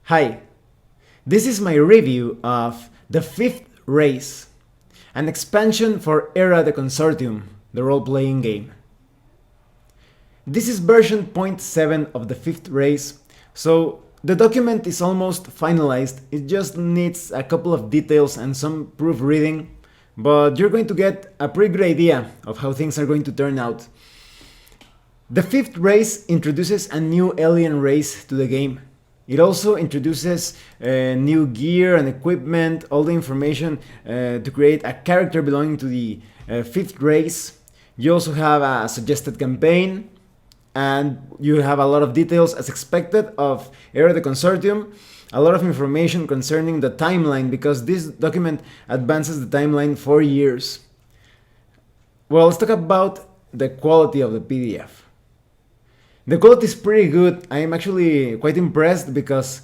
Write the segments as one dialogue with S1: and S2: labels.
S1: Hi, this is my review of The Fifth Race, an expansion for Era the Consortium, the role-playing game. This is version 0.7 of The Fifth Race, so the document is almost finalized. It just needs a couple of details and some proofreading, but you're going to get a pretty good idea of how things are going to turn out. The Fifth Race introduces a new alien race to the game. It also introduces new gear and equipment, all the information to create a character belonging to the Fifth Race. You also have a suggested campaign, and you have a lot of details as expected of Era the Consortium, a lot of information concerning the timeline, because this document advances the timeline 4 years. Well, let's talk about the quality of the PDF. The quality is pretty good. I am actually quite impressed because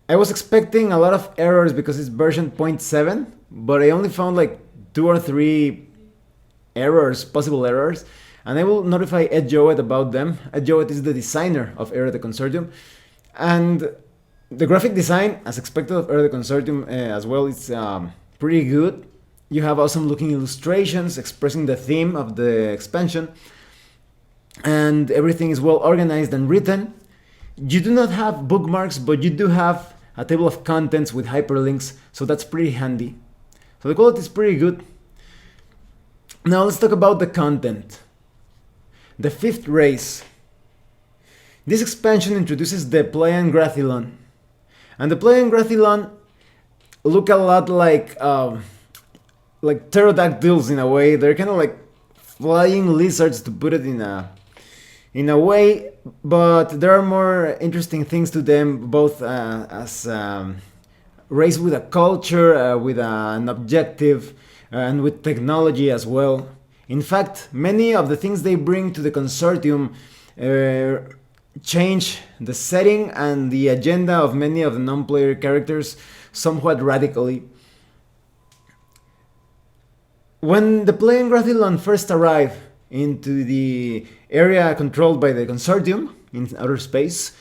S1: I was expecting a lot of errors because it's version 0.7, but I only found like 2 or 3 errors, possible errors, and I will notify Ed Jowett about them. Ed Jowett is the designer of Era the Consortium, and the graphic design, as expected of Era the Consortium as well, is pretty good. You have awesome looking illustrations expressing the theme of the expansion, and everything is well organized and written. You do not have bookmarks, but you do have a table of contents with hyperlinks, so that's pretty handy. So the quality is pretty good. Now let's talk about the content. The Fifth Race. This expansion introduces the Playan Grathilon. And the Playan Grathilon look a lot like pterodactyls in a way. They're kind of like flying lizards, to put it in a way, but there are more interesting things to them, both as race with a culture, with an objective, and with technology as well. In fact, many of the things they bring to the consortium change the setting and the agenda of many of the non-player characters somewhat radically. When the Playan Grathilon first arrived into the area controlled by the consortium in outer space,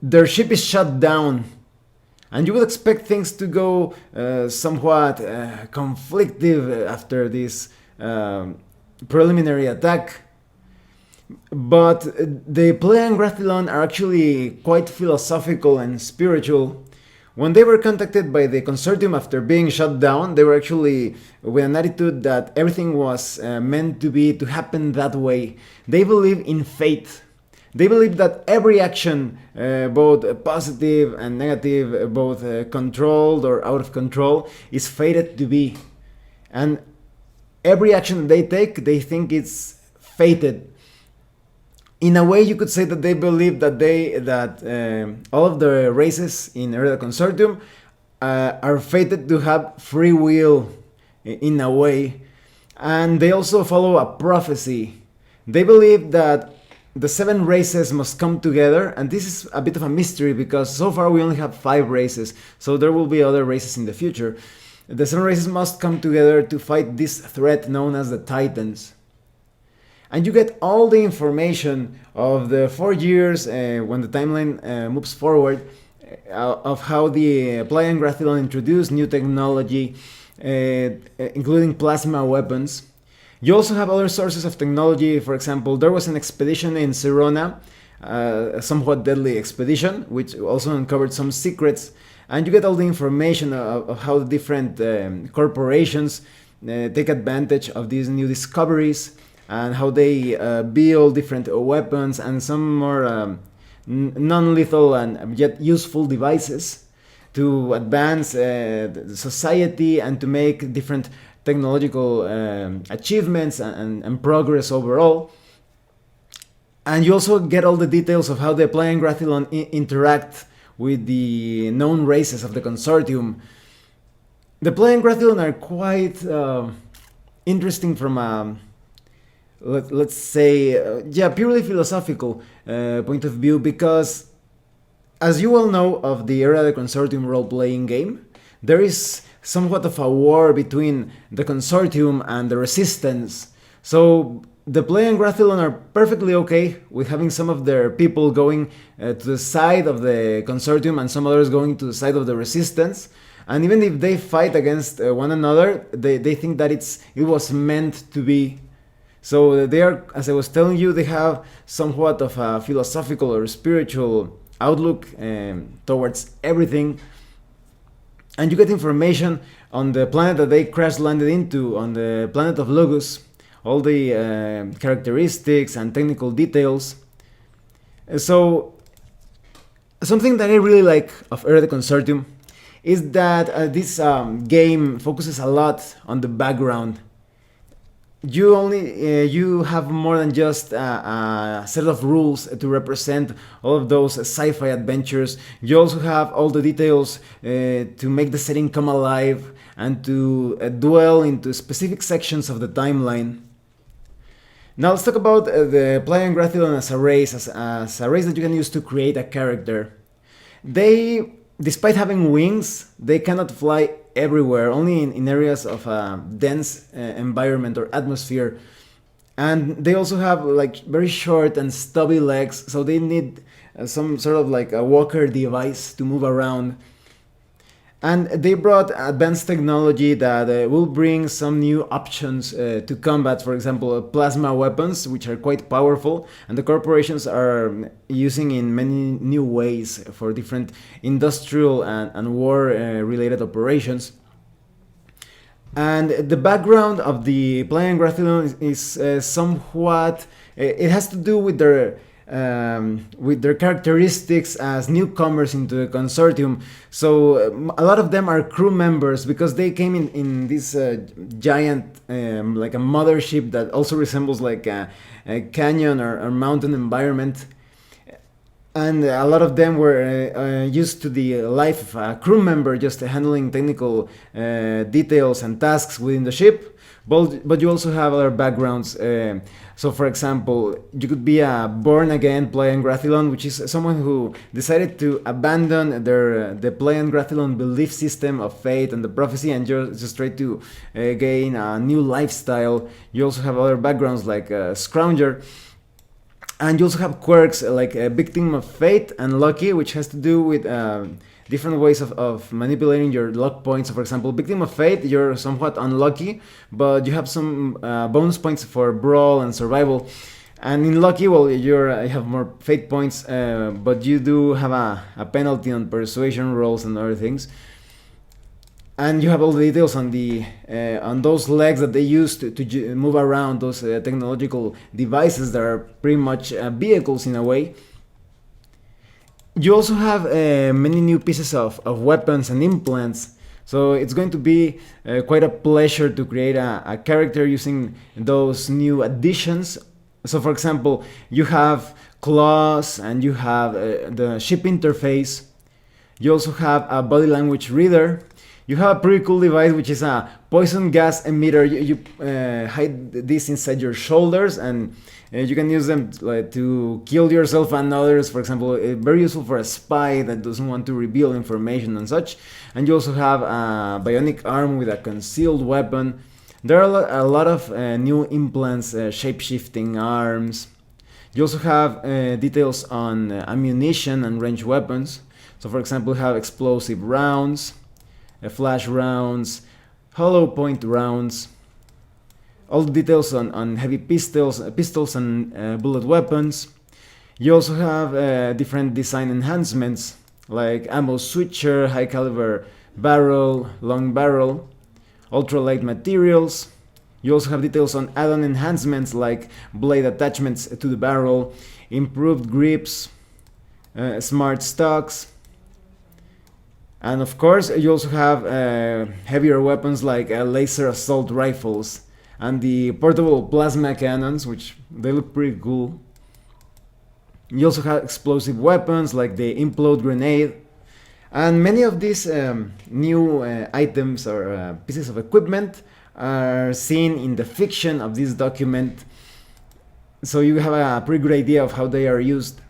S1: their ship is shut down, and you would expect things to go somewhat conflictive after this preliminary attack. But the Playan Grathilon are actually quite philosophical and spiritual. When they were contacted by the consortium after being shut down, they were actually with an attitude that everything was meant to happen that way. They believe in fate. They believe that every action, both positive and negative, both controlled or out of control, is fated to be. And every action they take, they think it's fated. In a way, you could say that they believe that all of the races in Era the Consortium are fated to have free will in a way, and they also follow a prophecy. They believe that the 7 races must come together, and this is a bit of a mystery because so far we only have 5 races, so there will be other races in the future. The 7 races must come together to fight this threat known as the Titans. And you get all the information of the 4 years when the timeline moves forward, of how the Playan Grathilon introduced new technology, including plasma weapons. You also have other sources of technology. For example, there was an expedition in Sirona, a somewhat deadly expedition, which also uncovered some secrets. And you get all the information of how the different corporations take advantage of these new discoveries, and how they build different weapons and some more non-lethal and yet useful devices to advance society and to make different technological achievements and progress overall. And you also get all the details of how the Playan Grathilon interact with the known races of the consortium. The Playan Grathilon are quite interesting from a let's say, purely philosophical point of view, because as you all know of the Era the Consortium role-playing game, there is somewhat of a war between the Consortium and the Resistance. So the Play and Grathlon are perfectly okay with having some of their people going to the side of the consortium and some others going to the side of the resistance. And even if they fight against one another, they think that it was meant to be. So they are, as I was telling you, they have somewhat of a philosophical or spiritual outlook towards everything. And you get information on the planet that they crash landed into, on the planet of Lugus, all the characteristics and technical details. So something that I really like of Era the Consortium is that this game focuses a lot on the background. You have more than just a set of rules to represent all of those sci-fi adventures. You also have all the details to make the setting come alive and to dwell into specific sections of the timeline. Now let's talk about the Play and Grathlon as a race, as a race that you can use to create a character. They, despite having wings, they cannot fly everywhere, only in areas of a dense environment or atmosphere. And they also have like very short and stubby legs, so they need some sort of like a walker device to move around. And they brought advanced technology that will bring some new options to combat, for example, plasma weapons, which are quite powerful, and the corporations are using in many new ways for different industrial and war-related operations. And the background of the Play and Grathlon is somewhat, it has to do with their characteristics as newcomers into the consortium. So a lot of them are crew members because they came in this giant, like a mothership that also resembles like a canyon or mountain environment. And a lot of them were used to the life of a crew member, just handling technical details and tasks within the ship. But you also have other backgrounds. So, for example, you could be a born-again Play and Grathlon, which is someone who decided to abandon the Play and Grathlon belief system of fate and the prophecy and just try to gain a new lifestyle. You also have other backgrounds like Scrounger. And you also have quirks like Victim of Fate and Lucky, which has to do with different ways of manipulating your luck points. So for example, Victim of Fate, you're somewhat unlucky, but you have some bonus points for Brawl and Survival. And in Lucky, well, you have more Fate points, but you do have a penalty on Persuasion rolls and other things. And you have all the details on those legs that they use to move around, those technological devices that are pretty much vehicles in a way. You also have many new pieces of weapons and implants, so it's going to be quite a pleasure to create a character using those new additions. So for example, you have claws and you have the ship interface. You also have a body language reader. You have a pretty cool device, which is a poison gas emitter. You hide this inside your shoulders, and you can use them to kill yourself and others. For example, very useful for a spy that doesn't want to reveal information and such. And you also have a bionic arm with a concealed weapon. There are a lot of new implants, shape-shifting arms. You also have details on ammunition and ranged weapons. So for example, you have explosive rounds, flash rounds, hollow point rounds, all the details on heavy pistols and bullet weapons. You also have different design enhancements like ammo switcher, high caliber barrel, long barrel, ultralight materials. You also have details on add-on enhancements like blade attachments to the barrel, improved grips, smart stocks. And of course, you also have heavier weapons like laser assault rifles and the portable plasma cannons, which they look pretty cool. You also have explosive weapons like the implode grenade. And many of these new items or pieces of equipment are seen in the fiction of this document, so you have a pretty good idea of how they are used.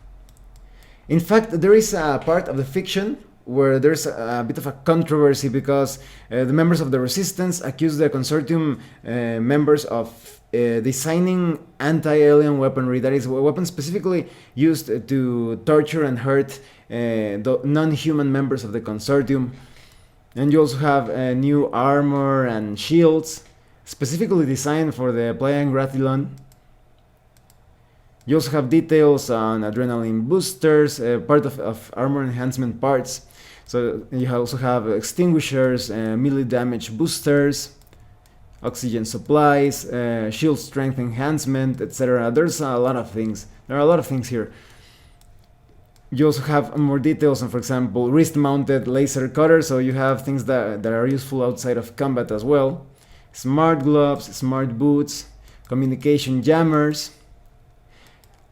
S1: In fact, there is a part of the fiction where there's a bit of a controversy because the members of the resistance accuse the consortium members of designing anti-alien weaponry, that is, weapons specifically used to torture and hurt the non-human members of the consortium. And you also have new armor and shields, specifically designed for the Pleiadian Grathlon. You also have details on adrenaline boosters, part of armor enhancement parts. So you also have extinguishers, melee damage boosters, oxygen supplies, shield strength enhancement, etc. There's a lot of things. There are a lot of things here. You also have more details on, for example, wrist-mounted laser cutter, so you have things that are useful outside of combat as well. Smart gloves, smart boots, communication jammers.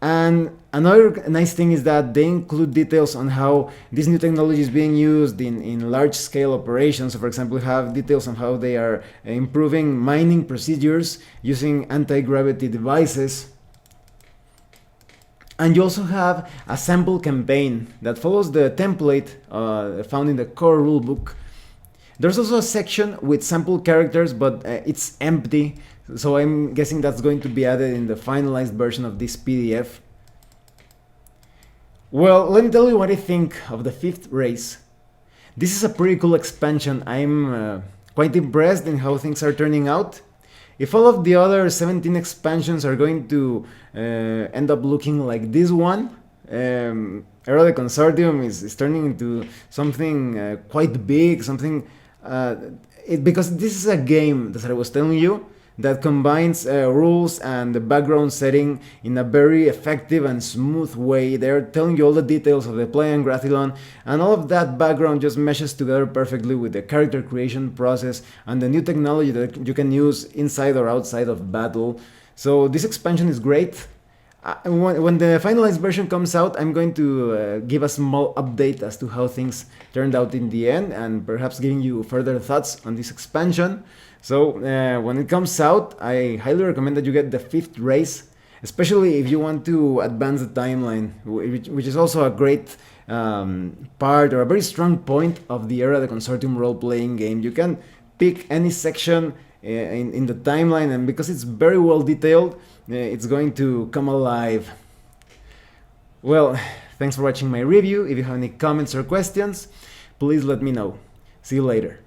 S1: And another nice thing is that they include details on how this new technology is being used in large-scale operations. So, for example, you have details on how they are improving mining procedures using anti-gravity devices. And you also have a sample campaign that follows the template found in the core rulebook. There's also a section with sample characters, but it's empty, so I'm guessing that's going to be added in the finalized version of this PDF. Well, let me tell you what I think of the 5th race. This is a pretty cool expansion. I'm quite impressed in how things are turning out. If all of the other 17 expansions are going to end up looking like this one, Era the Consortium is turning into something quite big, something because this is a game that I was telling you that combines rules and the background setting in a very effective and smooth way. They're telling you all the details of the Pleiadian Grathlon, and all of that background just meshes together perfectly with the character creation process and the new technology that you can use inside or outside of battle. So this expansion is great. When the finalized version comes out, I'm going to give a small update as to how things turned out in the end, and perhaps giving you further thoughts on this expansion. So when it comes out, I highly recommend that you get the 5th race, especially if you want to advance the timeline, which is also a great part or a very strong point of the Era the Consortium role-playing game. You can pick any section in the timeline, and because it's very well detailed, it's going to come alive. Well, thanks for watching my review. If you have any comments or questions, please let me know. See you later.